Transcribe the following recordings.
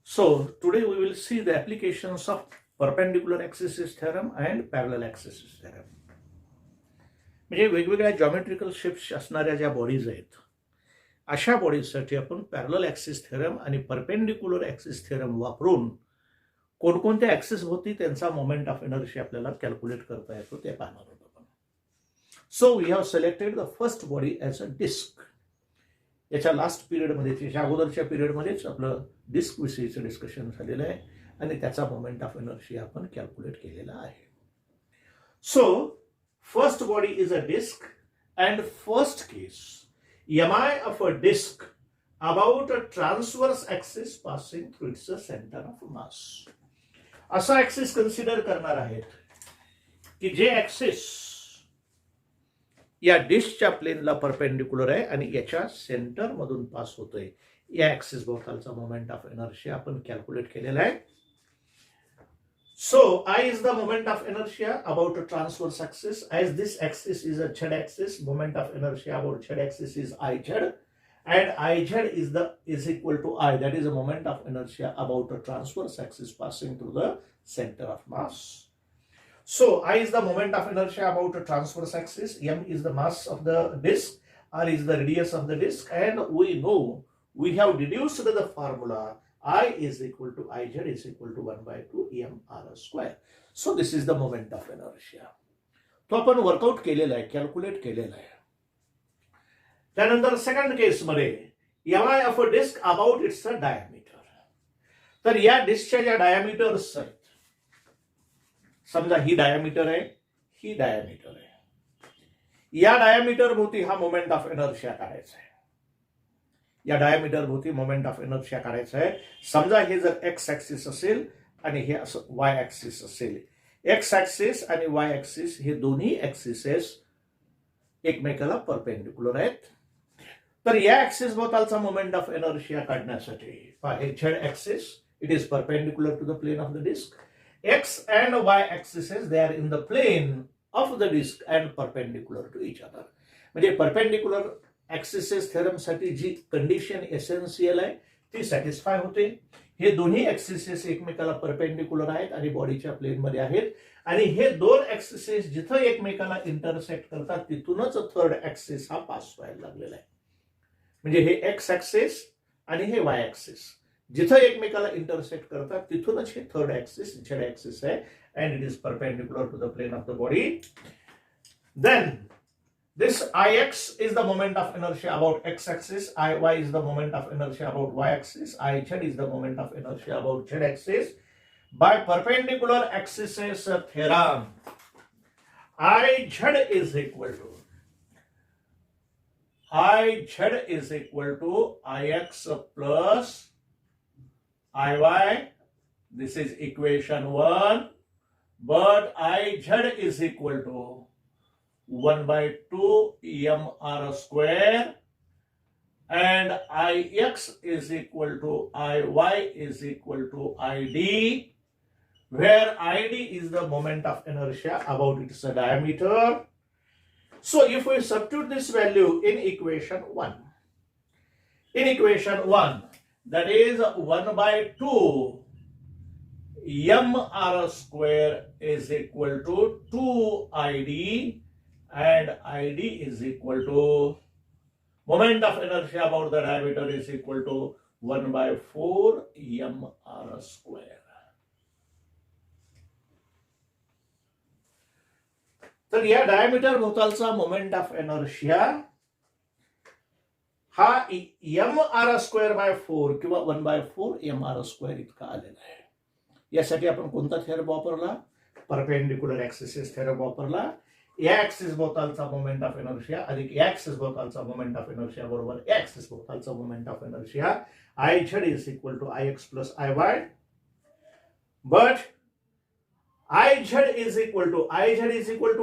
So today we will see the applications of perpendicular axis theorem and parallel axis theorem. म्हणजे वेगवेगळ्या geometrical shapes असणाऱ्या ज्या bodies आहेत अशा बॉडीजसाठी आपण पॅरलल ॲक्सिस थेरम आणि परपेंडिक्युलर ॲक्सिस थेरम वापरून कोणकोणत्या ॲक्सिस भोवती त्यांचा मोमेंट ऑफ एनर्जी आपल्याला कॅल्क्युलेट करता येतो ते पाहणार आहोत आपण. So we have selected the first body as a disc. याच्या लास्ट पिरियडमध्ये याच्या अगोदरच्या पिरियडमध्येच आपलं डिस्क विषयीचं डिस्कशन झालेलं आहे आणि त्याचा मोमेंट ऑफ एनर्जी आपण कॅल्क्युलेट केलेला आहे. सो first body is a disk, and first case mi of a disk about a transverse axis passing through its center of mass. असा ऍक्सिस कन्सिडर करणार आहेत की जे ऍक्सिस या डिस्कच्या प्लेनला परपेंडिक्युलर आहे आणि याच्या सेंटर मधून पास होतोय. या ऍक्सिस भोवतालचा मोमेंट ऑफ एनर्जी आपण कॅल्क्युलेट केलेला आहे. So I is the moment of inertia about a transverse axis. As this axis is a z axis, moment of inertia about z axis is Iz, and Iz is equal to I. That is a moment of inertia about a transverse axis passing through the center of mass. So I is the moment of inertia about a transverse axis. M is the mass of the disk. R is the radius of the disk, and we know we have deduced the formula. I is equal to Iz is equal to 1 by 2 mr square. So this is the moment of inertia. तो आपण workout केलेला आहे, calculate केलेला आहे. त्यानंतर second case मध्ये mi of a disc about its diameter. तर या डिस्कच्या ज्या डायमीटर्स आहेत, समजा ही डायमीटर आहे, ही डायमीटर आहे, या डायमीटर भोवती हा मोमेंट ऑफ एनर्शिया काढायचा आहे. या डायमीटर भोवती मोमेंट ऑफ एनर्शिया काढायचा आहे. समजा हे जर एक्स ऍक्सिस असेल आणि हे असं वाय ऍक्सिस असेल. एक्स ऍक्सिस आणि वाय ऍक्सिस हे दोन्ही ऍक्सिसेस एकमेकाला परपेंडिक्युलर आहेत. तर या ऍक्सिस भोवतालचा मोमेंट ऑफ एनर्शिया काढण्यासाठी हे Z axis it is perpendicular to the plane of the disc. X and Y axes they are in the plane of the disc and perpendicular to each other. म्हणजे perpendicular axes theorem साठी जी condition essential आहे ती satisfy होते. हे दोन्ही ऍक्सिसेस एकमेकाला perpendicular आहेत आणि बॉडीच्या प्लेन मध्ये आहेत आणि हे दोन ऍक्सिसेस जिथं एकमेकाला इंटरसेक्ट करतात तिथूनच थर्ड ऍक्सिस हा पास व्हायला लागलेला आहे. म्हणजे हे एक्स ऍक्सिस आणि हे वाय ऍक्सिस जिथं एकमेकाला इंटरसेक्ट करतात तिथूनच हे थर्ड ऍक्सिस झेड ऍक्सिस आहे and it is perpendicular to the plane of the body. Then this Ix is the moment of inertia about x-axis, Iy is the moment of inertia about y-axis, Iz is the moment of inertia about z-axis. By perpendicular axes theorem, Iz is equal to Ix plus Iy. This is equation 1. But Iz is equal to 1 by 2 mr square and Ix is equal to Iy is equal to Id, where Id is the moment of inertia about its diameter. So if we substitute this value in equation 1, that is 1 by 2 mr square is equal to 2Id, and Id is equal to moment of inertia about the diameter is equal to 1 by 4 mr square. तर या diameter भोवतालचा moment of inertia हा mr square by 4 किंवा 1 by 4 mr square इतका आलेला आहे. यासाठी आपण कोणता थेरम वापरला? परपेंडिक्युलर ऍक्सिस थेरम वापरला. या ऍक्सिस भोवतालचा मोमेंट ऑफ एनर्शिया अधिक या ऍक्सिस भोवतालचा मोमेंट ऑफ एनर्शिया बरोबर या ऍक्सिस भोवतालचा moment of inertia Iz is equal to Ix plus Iy. But Iz is equal to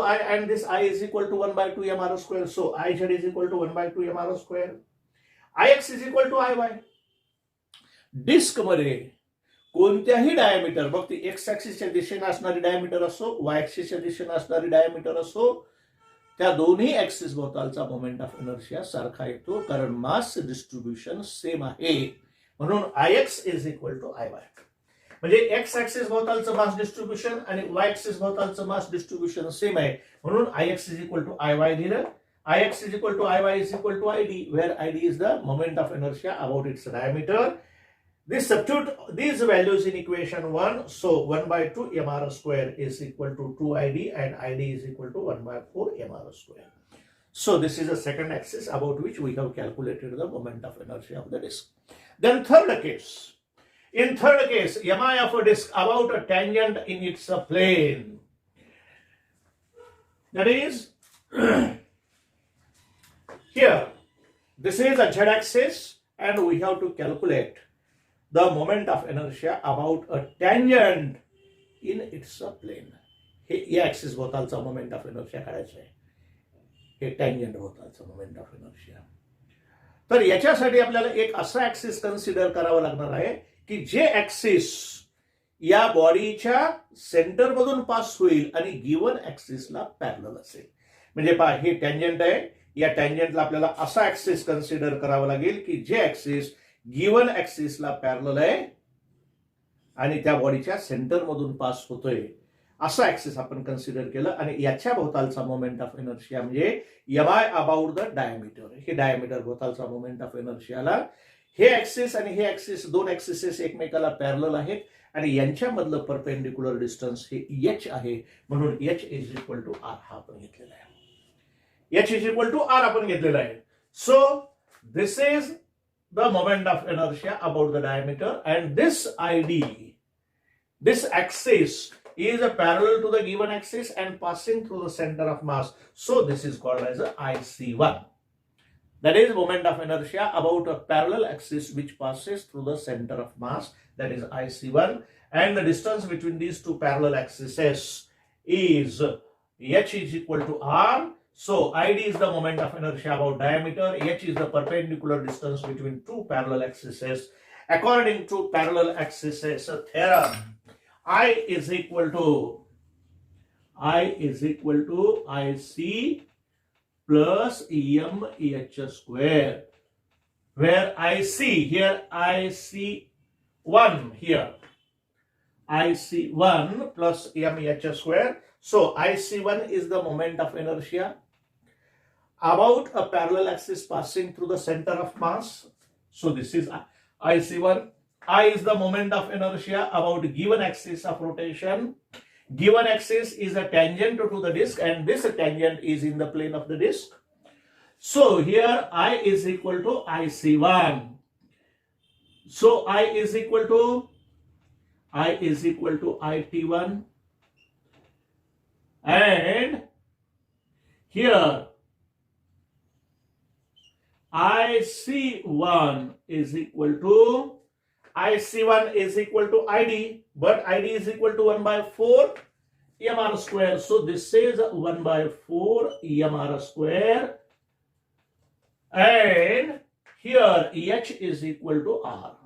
I, and this I is equal to 1 by 2 mr square. So Iz is equal to 1 by 2 mr square. Ix is equal to Iy. Disc मध्ये कोणत्याही diameter, मग ती x ऍक्सिसच्या दिशेने असणारी diameter असो, वाय ऍक्सिसच्या दिशेने असणारी diameter असो, त्या दोन्ही ऍक्सिस भोवतालचा मोमेंट ऑफ इनर्शिया सारखा येतो, कारण मास डिस्ट्रीब्युशन सेम आहे म्हणून Ix is equal to Iy. म्हणजे एक्स ऍक्सिस भोवतालचं मास डिस्ट्रीब्युशन आणि वाय ऍक्सिस भोवतालचं मास डिस्ट्रीब्युशन सेम आहे, म्हणून Ix is equal to Iy दिलं. Ix is equal to Iy is equal to Id, where Id is the moment of inertia about its diameter. This substitute these values in equation 1. So 1 by 2 mr square is equal to 2Id and Id is equal to 1 by 4 mr square. So this is the second axis about which we have calculated the moment of inertia of the disk. Then third case. In third case, mi of a disk about a tangent in its plane. That is here, this is a z-axis and we have to calculate the moment of inertia about a tangent in its plane. हे या axis भोवतालचा moment of inertia काढायचा आहे, हे tangent भोवतालचा moment of inertia. तर याच्यासाठी आपल्याला एक असा axis consider करावा लागणार आहे की जे ऍक्सिस या बॉडीच्या सेंटर मधून पास होईल आणि गिवन ऍक्सिसला पॅरलल असेल. म्हणजे पहा, हे टँजंट आहे, या टँजंटला आपल्याला असा ऍक्सिस कन्सिडर करावा लागेल की जे ऍक्सिस गिवन ऍक्सिसला पॅरलल आहे आणि त्या बॉडीच्या सेंटर मधून पास होतोय, असा ऍक्सिस आपण कन्सिडर केलं. आणि याच्या भोवतालचा मोमेंट ऑफ इनर्शिया म्हणजे एमआय अबाउट द डायमीटर. हे डायमीटर भोवतालचा मोमेंट ऑफ इनर्शियाला हे ऍक्सिस आणि हे ऍक्सिस, दोन ऍक्सिसेस एकमेकाला पॅरलल आहेत आणि यांच्यामधलं परपेंडिक्युलर डिस्टन्स हे एच आहे, म्हणून H is equal to R हा आपण घेतलेला आहे. H is equal to R आपण घेतलेला आहे. So this is the moment of inertia about the diameter, and this ID, this axis is parallel to the given axis and passing through the center of mass. So this is called as a IC1. That is moment of inertia about a parallel axis which passes through the center of mass. That is IC1, and the distance between these two parallel axes is H is equal to R. So Id is the moment of inertia about diameter, H is the perpendicular distance between two parallel axes. According to parallel axes theorem, I is equal to IC plus EMH square, where IC here, IC1 here, IC1 plus EMH square. So IC1 is the moment of inertia about a parallel axis passing through the center of mass. So this is IC1. I is the moment of inertia about given axis of rotation. Given axis is a tangent to the disk and this tangent is in the plane of the disk. So here I is equal to IC1. So I is equal to IT1, and here IC1 is equal to ID, but ID is equal to 1 by 4 EMR square. So this is 1 by 4 EMR square, and here H is equal to R.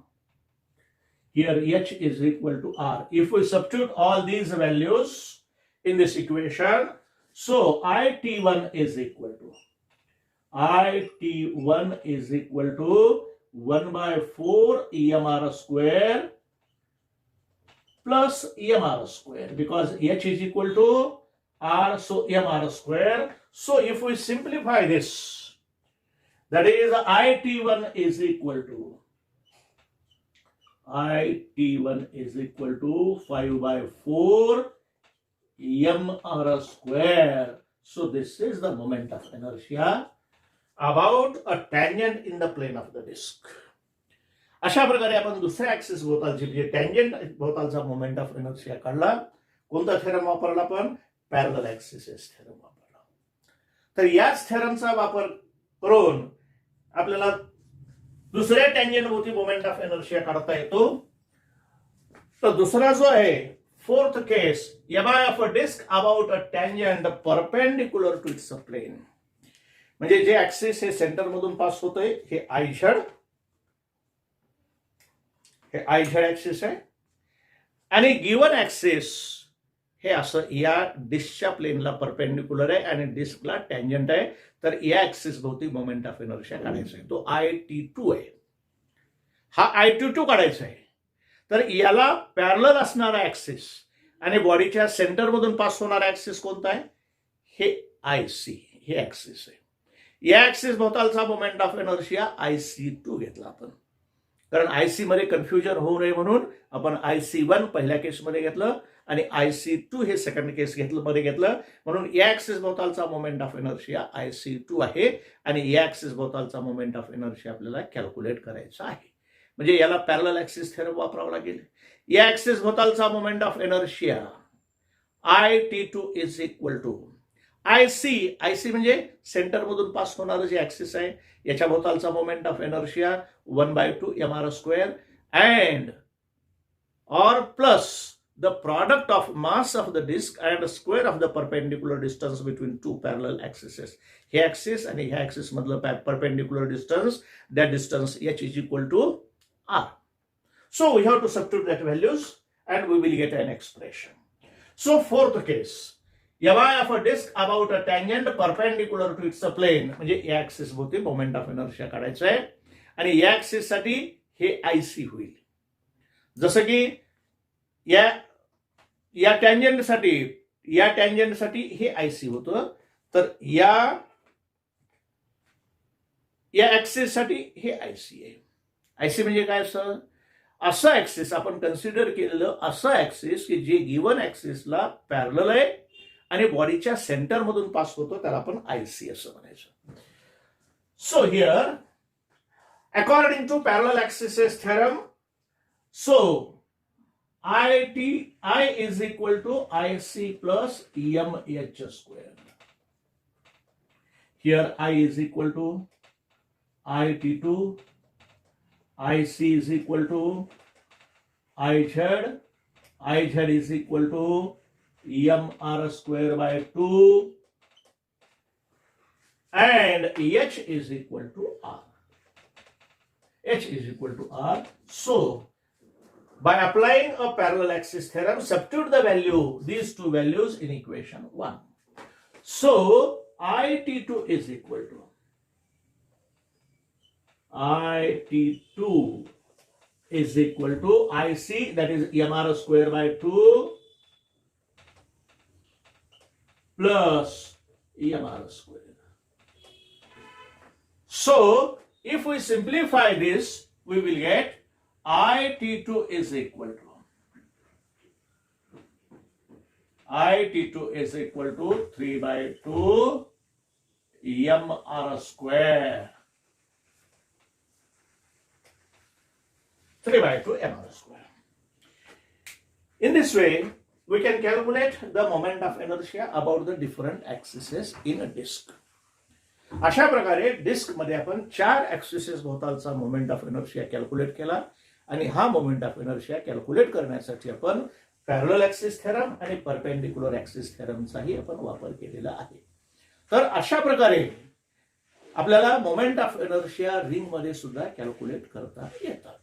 Here H is equal to R. If we substitute all these values in this equation, so IT1 is equal to 1 by 4 EMR square plus EMR square, because H is equal to R, so EMR square. So if we simplify this, that is IT1 is equal to 5 by 4 mr square. So this is the moment of inertia about a tangent in the plane of the disk. अशा प्रकारे आपण दुसऱ्या axis भोवतालची म्हणजे tangent भोवतालचा moment of inertia काढला. कोणता theorem वापरला आपण? Parallel axes theorem वापरला. तर याच थेरमचा वापर करून आपल्याला दुसऱ्या टँजंट भोवती मोमेंट ऑफ इनर्शिया काढता येतो. तर दुसरा जो आहे fourth case, MI of a disc about a tangent perpendicular to its plane. म्हणजे जे ऍक्सिस हे सेंटर मधून पास होतोय हे आयझेड, हे आयझेड ऍक्सिस आहे आणि गिवन ऍक्सिस हे असं या डिस्कच्या प्लेनला परपेंडिक्युलर आहे आणि डिस्कला टँजंट आहे. तर या ऍक्सिस भोवती मोमेंट ऑफ इनर्शिया काढायचा आहे, तो IT2 आहे. हा I22 काढायचा आहे. तर याला पॅरलल असणारा ऍक्सिस आणि बॉडीच्या सेंटरमधून पास होणारा ऍक्सिस कोणता आहे? हे IC हे ऍक्सिस आहे. या ऍक्सिस भोवतालचा मोमेंट ऑफ इनर्शिया IC2 घेतला आपण, कारण IC मध्ये कन्फ्युजन होऊ नये म्हणून आपण IC1 पहिल्या केसमध्ये घेतलं आणि IC2 हे सेकंड केस मध्ये घेतलं. म्हणून या ऍक्सिस भोवतालचा मोमेंट ऑफ इनर्शिया IC2 आहे आणि या ऍक्सिस भोवतालचा मोमेंट ऑफ इनर्शिया आपल्याला कॅल्क्युलेट करायचा आहे. म्हणजे याला पॅरलल ऍक्सिस थेरम वापरावा लागेल. या ऍक्सिस भोवतालचा moment of inertia I_T2 is equal to IC म्हणजे सेंटर मधून पास होणारं जे ऍक्सिस आहे याच्या भोवतालचा moment of inertia 1/2 mr² and or plus the product of mass of the disk and square of the perpendicular distance between two parallel axes. Hey axis आणि ह्या axis मधलं perpendicular distance, that distance h is equal to r. So we have to substitute that values and we will get an expression. So fourth case, MI of a disk about a tangent perpendicular to its plane, म्हणजे या axis भोवती moment of inertia काढायचं आहे आणि या axis साठी हे IC होईल. जसं की या टँजंट साठी हे IC होतं, तर या ऍक्सिस साठी हे IC आहे. IC म्हणजे काय असं ऍक्सिस आपण कन्सिडर केलेलं असं ऍक्सिस की जे गिवन ऍक्सिसला पॅरलल आहे आणि बॉडीच्या सेंटर मधून पास होतो, त्याला आपण IC असं म्हणायचं. So here according to parallel axes theorem, so I is equal to IC plus mh². Here I is equal to IT2, IC is equal to IZ is equal to mr²/2 and h is equal to r. So by applying a parallel axis theorem, substitute the value, these two values in equation 1. So IT2 is equal to IC, that is mr²/2 plus mr². So if we simplify this, we will get IT2 is equal to 3/2 mr². 3/2 mr². In this way, we can calculate the moment of inertia about the different axes in a disk. अशा प्रकारे disc मध्ये आपण 4 ऍक्सिसेस भोवतालचा moment of inertia calculate केला आणि हा moment of inertia calculate करण्यासाठी आपण parallel axis theorem आणि परपेंडिक्युलर ऍक्सिस थेरमचाही आपण वापर केलेला आहे. तर अशा प्रकारे आपल्याला मोमेंट ऑफ इनर्शिया रिंग मध्ये सुद्धा कॅल्क्युलेट करता येतात.